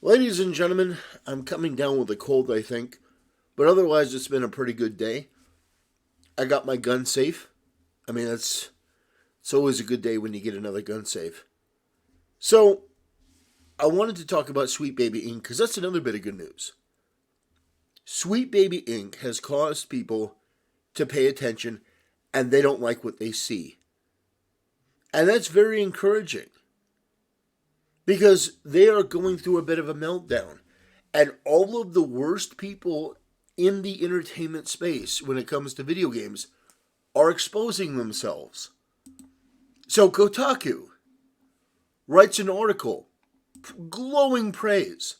Ladies and gentlemen, I'm coming down with a cold, I think, but otherwise it's been a pretty good day. I got my gun safe. I mean, it's always a good day when you get another gun safe. So, I wanted to talk about Sweet Baby Inc. because that's another bit of good news. Sweet Baby Inc. has caused people to pay attention and they don't like what they see. And that's very encouraging because they are going through a bit of a meltdown. And all of the worst people in the entertainment space when it comes to video games are exposing themselves. So Kotaku writes an article, glowing praise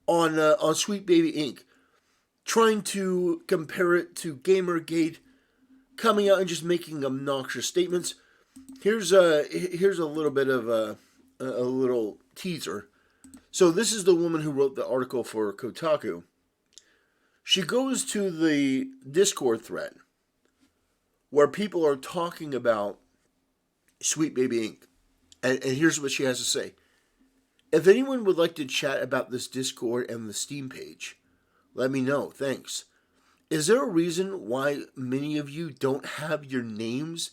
on Sweet Baby Inc., trying to compare it to Gamergate, coming out and just making obnoxious statements. Here's a little bit of a little teaser. So this is the woman who wrote the article for Kotaku. She goes to the Discord thread where people are talking about Sweet Baby Inc. And here's what she has to say. If anyone would like to chat about this Discord and the Steam page, let me know. Thanks. Is there a reason why many of you don't have your names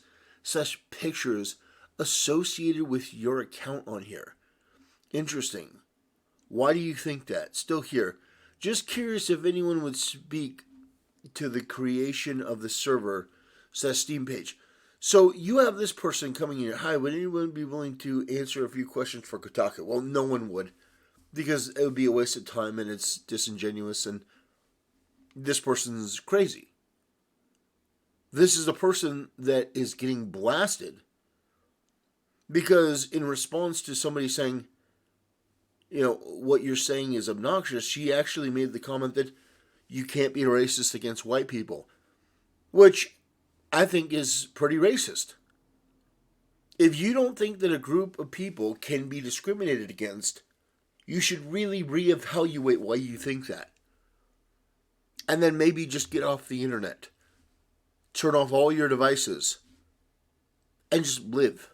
/ pictures associated with your account on here? Interesting. Why do you think that? Still here. Just curious if anyone would speak to the creation of the server / Steam page. So you have this person coming in. Hi, would anyone be willing to answer a few questions for Kotaku? Well, no one would, because it would be a waste of time and it's disingenuous and this person's crazy. This is a person that is getting blasted because in response to somebody saying, what you're saying is obnoxious, she actually made the comment that you can't be racist against white people, which I think is pretty racist. If you don't think that a group of people can be discriminated against, you should really reevaluate why you think that. And then maybe just get off the internet. Turn off all your devices. And just live.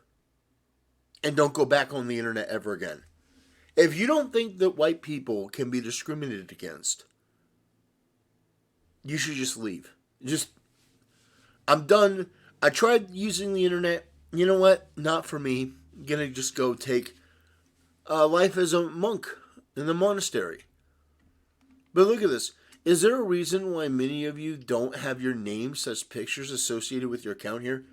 And don't go back on the internet ever again. If you don't think that white people can be discriminated against, you should just leave. I'm done. I tried using the internet. You know what? Not for me. I'm gonna just go take life as a monk in the monastery. But look at this. Is there a reason why many of you don't have your names / pictures associated with your account here?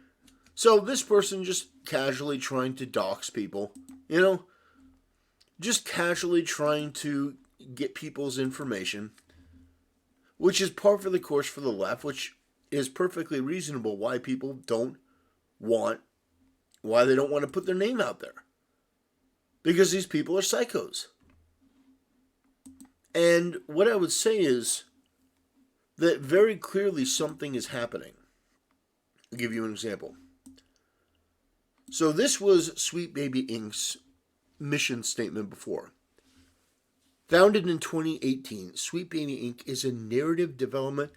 So this person just casually trying to dox people, just casually trying to get people's information, which is par for the course for the left, which is perfectly reasonable why they don't want to put their name out there. Because these people are psychos. And what I would say is that very clearly something is happening. I'll give you an example. So this was Sweet Baby Inc.'s mission statement before. Founded in 2018, Sweet Baby Inc. is a narrative development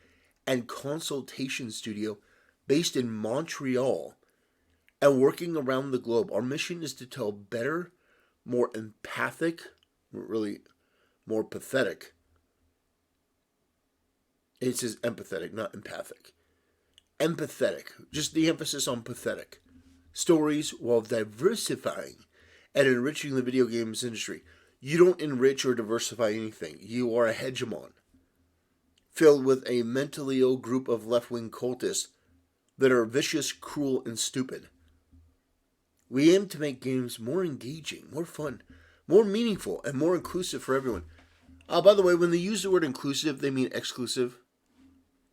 and consultation studio based in Montreal and working around the globe. Our mission is to tell better, more empathic, really more pathetic. It says empathetic, not empathic. Empathetic, just the emphasis on pathetic. Stories while diversifying and enriching the video games industry. You don't enrich or diversify anything. You are a hegemon, filled with a mentally ill group of left-wing cultists that are vicious, cruel, and stupid. We aim to make games more engaging, more fun, more meaningful, and more inclusive for everyone. By the way, when they use the word inclusive, they mean exclusive.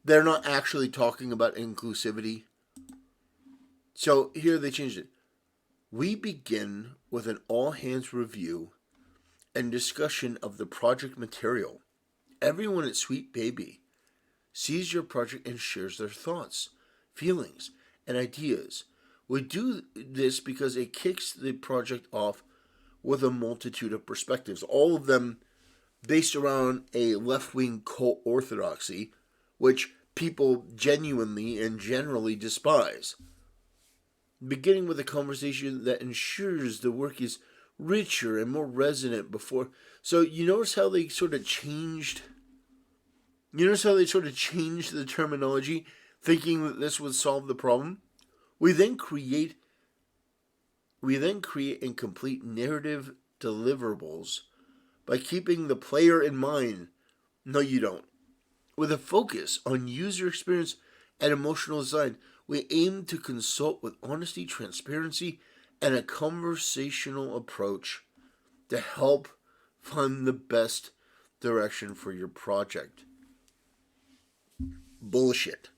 They're not actually talking about inclusivity. So here they changed it. We begin with an all-hands review and discussion of the project material. Everyone at Sweet Baby sees your project and shares their thoughts, feelings, and ideas. We do this because it kicks the project off with a multitude of perspectives, all of them based around a left-wing cult orthodoxy, which people genuinely and generally despise. Beginning with a conversation that ensures the work is richer and more resonant before. So you notice how they sort of changed. You notice how they sort of changed the terminology, thinking that this would solve the problem. We then create and complete narrative deliverables by keeping the player in mind. No, you don't. With a focus on user experience and emotional design, we aim to consult with honesty, transparency, and a conversational approach to help find the best direction for your project. Bullshit.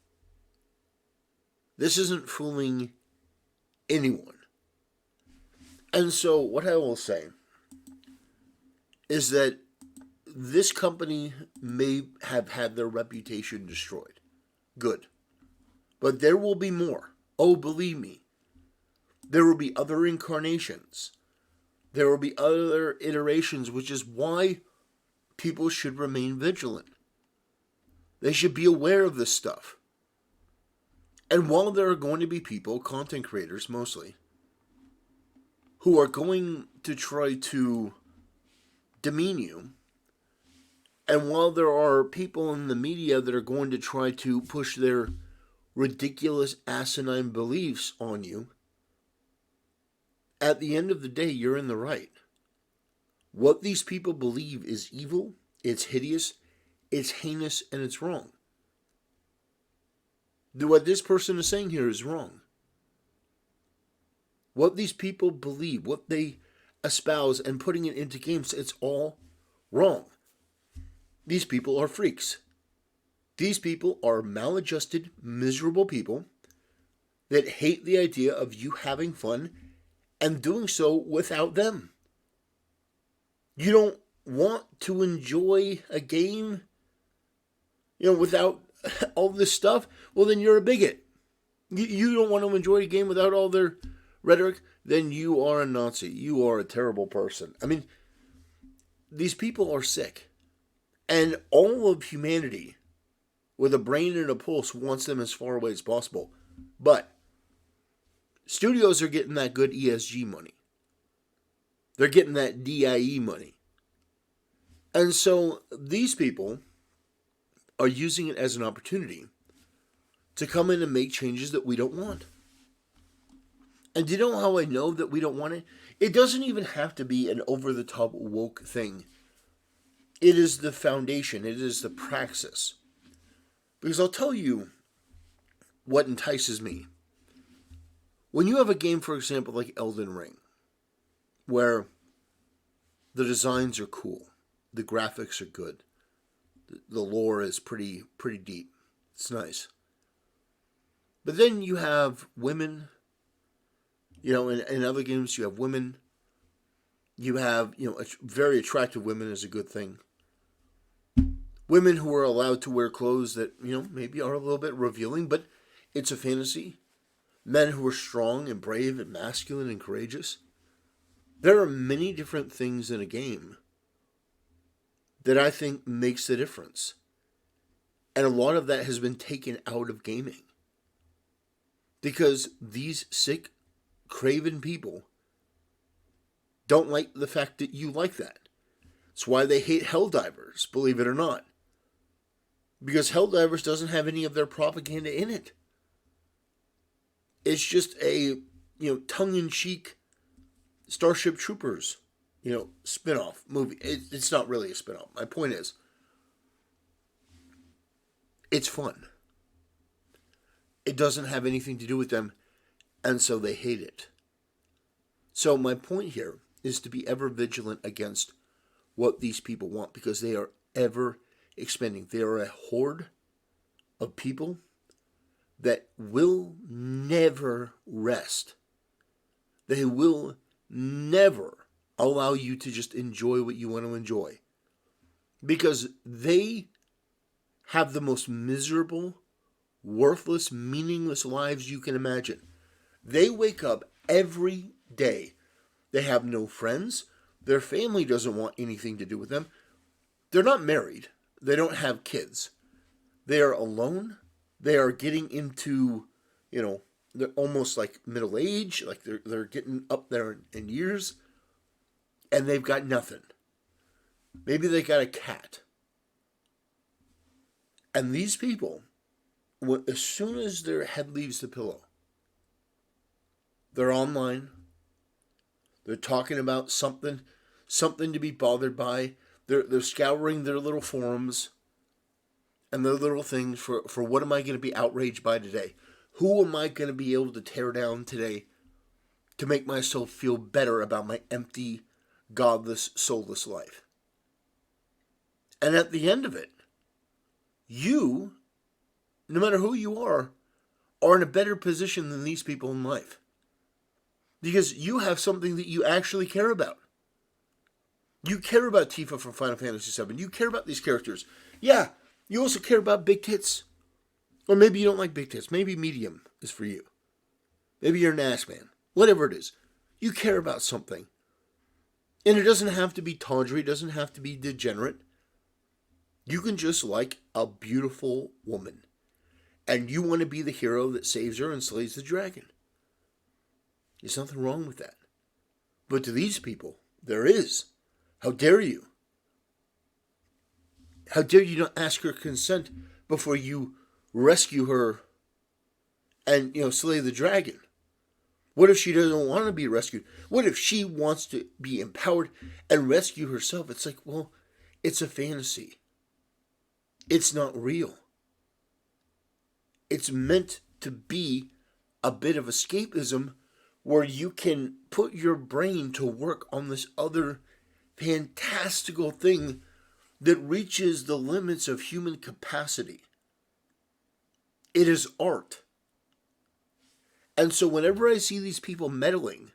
This isn't fooling anyone. And so, what I will say is that this company may have had their reputation destroyed. Good. But there will be more. Oh, believe me. There will be other incarnations. There will be other iterations, which is why people should remain vigilant. They should be aware of this stuff. And while there are going to be people, content creators mostly, who are going to try to demean you, and while there are people in the media that are going to try to push their ridiculous, asinine beliefs on you, at the end of the day, you're in the right. What these people believe is evil, it's hideous, it's heinous, and it's wrong. What this person is saying here is wrong. What these people believe, what they espouse, and putting it into games, it's all wrong. These people are freaks. These people are maladjusted, miserable people that hate the idea of you having fun and doing so without them. You don't want to enjoy a game, without all this stuff? Well, then you're a bigot. You don't want to enjoy a game without all their rhetoric? Then you are a Nazi. You are a terrible person. I mean, these people are sick. And all of humanity, with a brain and a pulse, wants them as far away as possible. But studios are getting that good ESG money. They're getting that DIE money. And so these people are using it as an opportunity to come in and make changes that we don't want. And do you know how I know that we don't want it? It doesn't even have to be an over-the-top woke thing. It is the foundation. It is the praxis. Because I'll tell you what entices me. When you have a game, for example, like Elden Ring, where the designs are cool, the graphics are good, the lore is pretty deep. It's nice. But then you have women, in other games you have women. You have, very attractive women is a good thing. Women who are allowed to wear clothes that, maybe are a little bit revealing, but it's a fantasy. Men who are strong and brave and masculine and courageous. There are many different things in a game that I think makes the difference. And a lot of that has been taken out of gaming. Because these sick, craven people don't like the fact that you like that. It's why they hate Helldivers, believe it or not. Because Helldivers doesn't have any of their propaganda in it. It's just a, tongue-in-cheek Starship Troopers, spin-off movie. It's not really a spin-off. My point is, it's fun. It doesn't have anything to do with them, and so they hate it. So my point here is to be ever vigilant against what these people want, because they are ever expanding. They are a horde of people that will never rest. They will never allow you to just enjoy what you want to enjoy. Because they have the most miserable, worthless, meaningless lives you can imagine. They wake up every day. They have no friends. Their family doesn't want anything to do with them. They're not married. They don't have kids. They are alone. They are getting into, they're almost like middle age. Like they're getting up there in years. and they've got nothing. Maybe they got a cat. And these people, as soon as their head leaves the pillow, they're online. They're talking about something to be bothered by. They're scouring their little forums and their little things for what am I going to be outraged by today? Who am I going to be able to tear down today to make myself feel better about my empty, godless, soulless life? And at the end of it, you, no matter who you are in a better position than these people in life. Because you have something that you actually care about. You care about Tifa from Final Fantasy VII. You care about these characters. Yeah, you also care about big tits. Or maybe you don't like big tits. Maybe medium is for you. Maybe you're an ass man. Whatever it is. You care about something. And it doesn't have to be tawdry. It doesn't have to be degenerate. You can just like a beautiful woman. And you want to be the hero that saves her and slays the dragon. There's nothing wrong with that. But to these people, there is. How dare you? How dare you not ask her consent before you rescue her and, slay the dragon? What if she doesn't want to be rescued? What if she wants to be empowered and rescue herself? It's like, well, it's a fantasy. It's not real. It's meant to be a bit of escapism where you can put your brain to work on this other fantastical thing that reaches the limits of human capacity. It is art. And so whenever I see these people meddling,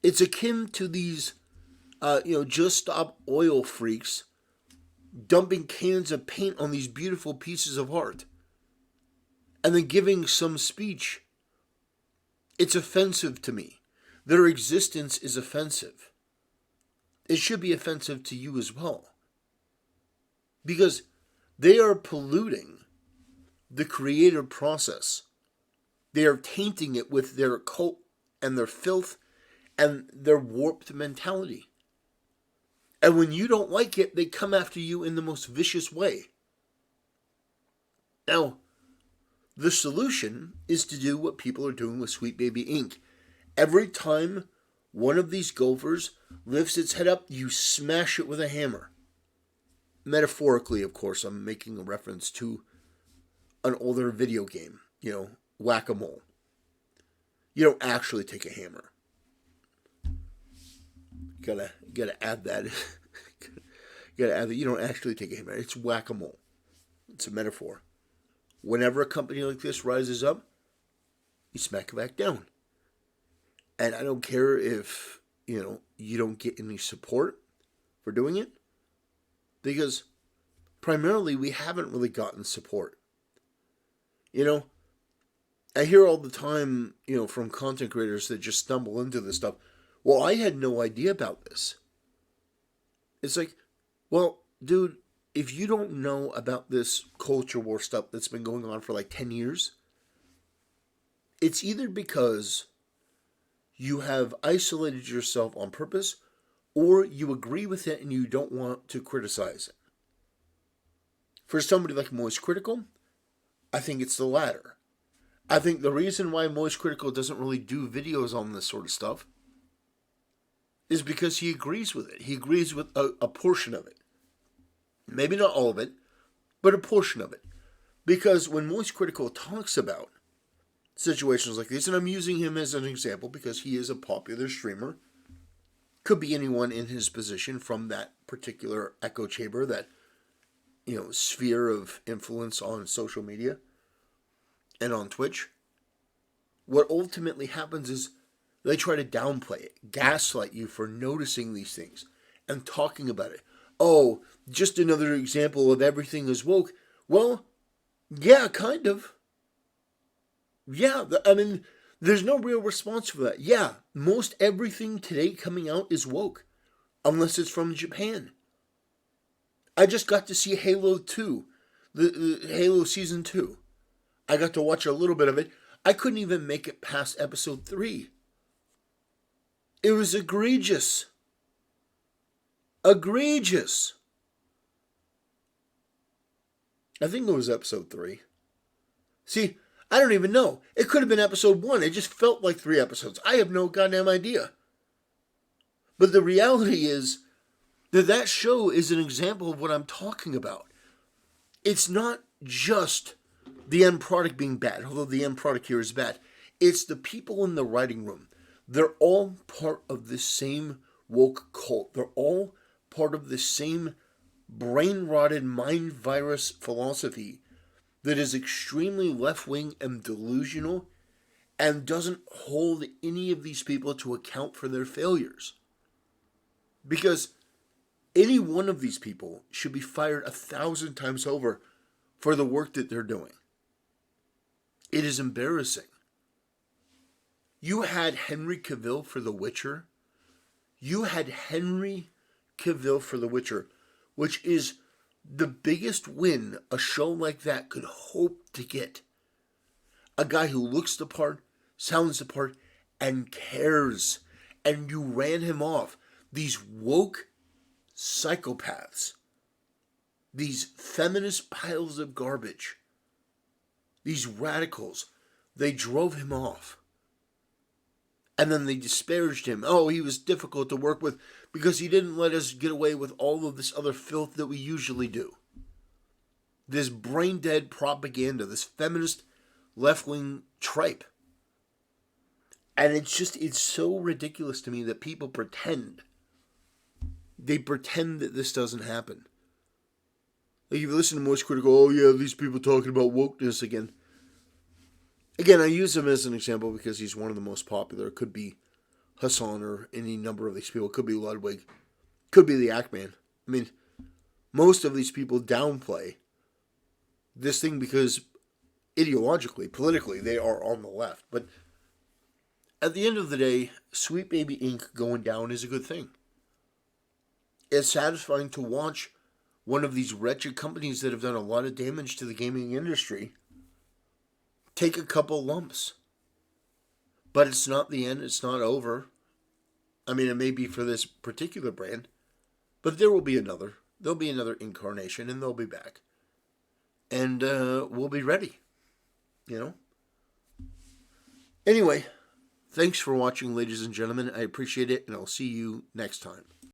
it's akin to these, just stop oil freaks dumping cans of paint on these beautiful pieces of art and then giving some speech. It's offensive to me. Their existence is offensive. It should be offensive to you as well. Because they are polluting the creative process. They are tainting it with their cult and their filth and their warped mentality. And when you don't like it, they come after you in the most vicious way. Now, the solution is to do what people are doing with Sweet Baby Inc. Every time one of these gophers lifts its head up, you smash it with a hammer. Metaphorically, of course, I'm making a reference to an older video game, whack-a-mole. You don't actually take a hammer. Gotta add that. Gotta add that you don't actually take a hammer. It's whack-a-mole. It's a metaphor. Whenever a company like this rises up, you smack it back down. And I don't care if, you don't get any support for doing it. Because primarily we haven't really gotten support. I hear all the time, from content creators that just stumble into this stuff. Well, I had no idea about this. It's like, well, dude, if you don't know about this culture war stuff that's been going on for like 10 years, it's either because you have isolated yourself on purpose or you agree with it and you don't want to criticize it. For somebody like Moist Critical, I think it's the latter. I think the reason why Moist Critical doesn't really do videos on this sort of stuff is because he agrees with it. He agrees with a portion of it. Maybe not all of it, but a portion of it. Because when Moist Critical talks about situations like this, and I'm using him as an example because he is a popular streamer, could be anyone in his position from that particular echo chamber, that, sphere of influence on social media and on Twitch. What ultimately happens is they try to downplay it, gaslight you for noticing these things and talking about it. Oh, just another example of everything is woke. Well, yeah, kind of. Yeah, there's no real response for that. Yeah, most everything today coming out is woke, unless it's from Japan. I just got to see Halo 2, the Halo Season 2. I got to watch a little bit of it. I couldn't even make it past episode 3. It was egregious. Egregious. I think it was episode 3. See, I don't even know. It could have been episode 1. It just felt like 3 episodes. I have no goddamn idea. But the reality is that show is an example of what I'm talking about. It's not just the end product being bad, although the end product here is bad. It's the people in the writing room. They're all part of the same woke cult. They're all part of the same brain-rotted mind virus philosophy that is extremely left-wing and delusional and doesn't hold any of these people to account for their failures. Because any one of these people should be fired 1,000 times over for the work that they're doing. It is embarrassing. You had Henry Cavill for The Witcher. You had Henry Cavill for The Witcher, which is the biggest win a show like that could hope to get. A guy who looks the part, sounds the part, and cares. And you ran him off. These woke psychopaths. These feminist piles of garbage. These radicals. They drove him off. And then they disparaged him. Oh, he was difficult to work with because he didn't let us get away with all of this other filth that we usually do. This brain-dead propaganda, this feminist left-wing tripe. And it's so ridiculous to me that people pretend. They pretend that this doesn't happen. Like if you listen to most critical, oh yeah, these people talking about wokeness again. Again, I use him as an example because he's one of the most popular. It could be Hassan or any number of these people. It could be Ludwig. Could be the Ackman. I mean, most of these people downplay this thing because ideologically, politically, they are on the left. But at the end of the day, Sweet Baby Inc. going down is a good thing. It's satisfying to watch one of these wretched companies that have done a lot of damage to the gaming industry take a couple lumps. But it's not the end. It's not over. I mean, it may be for this particular brand, but there will be another. There'll be another incarnation, and they'll be back. And we'll be ready. You know? Anyway, thanks for watching, ladies and gentlemen. I appreciate it, and I'll see you next time.